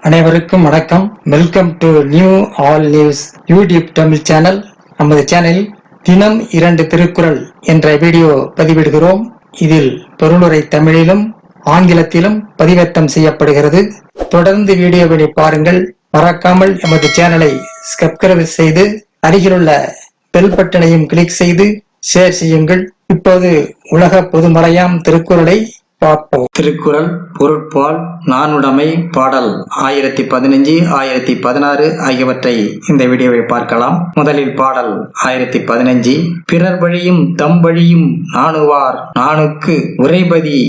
அனைவருக்கும் வணக்கம். Welcome to new all news YouTube Tamil channel. நமது சேனலில் தினம் 2 திருக்குறள் என்ற வீடியோ பதிவிடுகிறோம். இதில் பொருளுரை தமிழிலும் ஆங்கிலத்திலும் பதிவேற்றம் செய்யப்படுகிறது. தொடர்ந்து வீடியோவை பாருங்கள். மறக்காமல் எமது சேனலை சப்ஸ்கிரைப் செய்து அருகிலுள்ள பெல் பட்டனையும் கிளிக் செய்து ஷேர் செய்யுங்கள். இப்போது உலக பொதுமறையாம் திருக்குறளை பார்ப்போம். திருக்குறள் பொருட்பால் நானுடைமை பாடல் 1015 1016 ஆகியவற்றை இந்த வீடியோவை பார்க்கலாம். முதலில் பாடல் 1015. பிறர் வழியும் தம் வழியும் நாணுவார் நாணுக்கு உரைபதி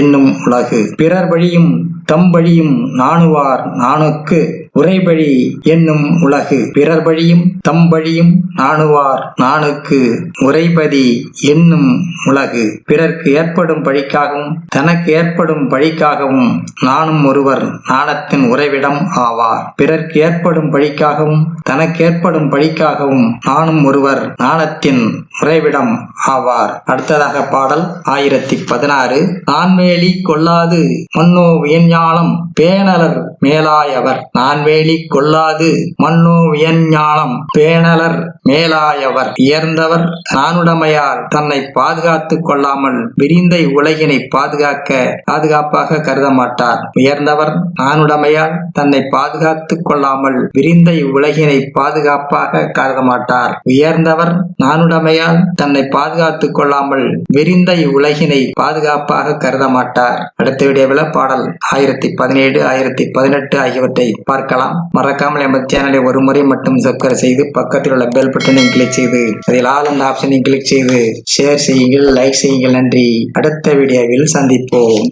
என்னும் உலகு. பிறர் வழியும் தம் வழியும் நாணுவார் நாணுக்கு உரைபடி என்னும் உலகு. பிறர் வழியும் தம் வழியும் நாணுவார் நாணுக்கு உரைபதி என்னும் உலகு. பிறர்க்கு ஏற்படும் பழிக்காகவும் தனக்கு ஏற்படும் பழிக்காகவும் நானும் ஒருவர் நாணத்தின் உறைவிடம் ஆவார். பிறர்க்கு ஏற்படும் பழிக்காகவும் தனக்கு ஏற்படும் பழிக்காகவும் நானும் ஒருவர் நாணத்தின் உறைவிடம் ஆவார். அடுத்ததாக பாடல் 1016. நான்வேலி கொள்ளாது மன்னோ வியஞ்ஞானம் பேணலர் மேலாயவர். நான்வேலி கொள்ளாது மன்னோ வியஞ்ஞானம் பேணலர் மேலாயவர். உயர்ந்தவர் நானுடைமையால் தன்னை பாதுகாத்துக் கொள்ளாமல் விரிந்த உலகினை பாதுகாப்பாக கருத மாட்டார். உயர்ந்தவர் நானுடைமையால் தன்னை பாதுகாத்துக் கொள்ளாமல் விரிந்த உலகினை பாதுகாப்பாக கருத மாட்டார். உயர்ந்தவர் நானுடைமையால் தன்னை பாதுகாத்துக் கொள்ளாமல் விரிந்த உலகினை பாதுகாப்பாக கருத மாட்டார். அடுத்த வீடியோவில் பாடல் 1017 1018 ஆகியவற்றை பார்க்கலாம். மறக்காமல் எமது சேனலை ஒரு முறை மட்டும் சப்ஸ்கிரைப் செய்து பக்கத்தில் உள்ள பெல் பட்டனை கிளிக் செய்து அதில் ஆல் என்ற ஆப்ஷனை கிளிக் செய்து ஷேர் செய்யுங்கள், லைக் செய்யுங்கள். நன்றி. அடுத்த வீடியோவில் சந்திப்போம்.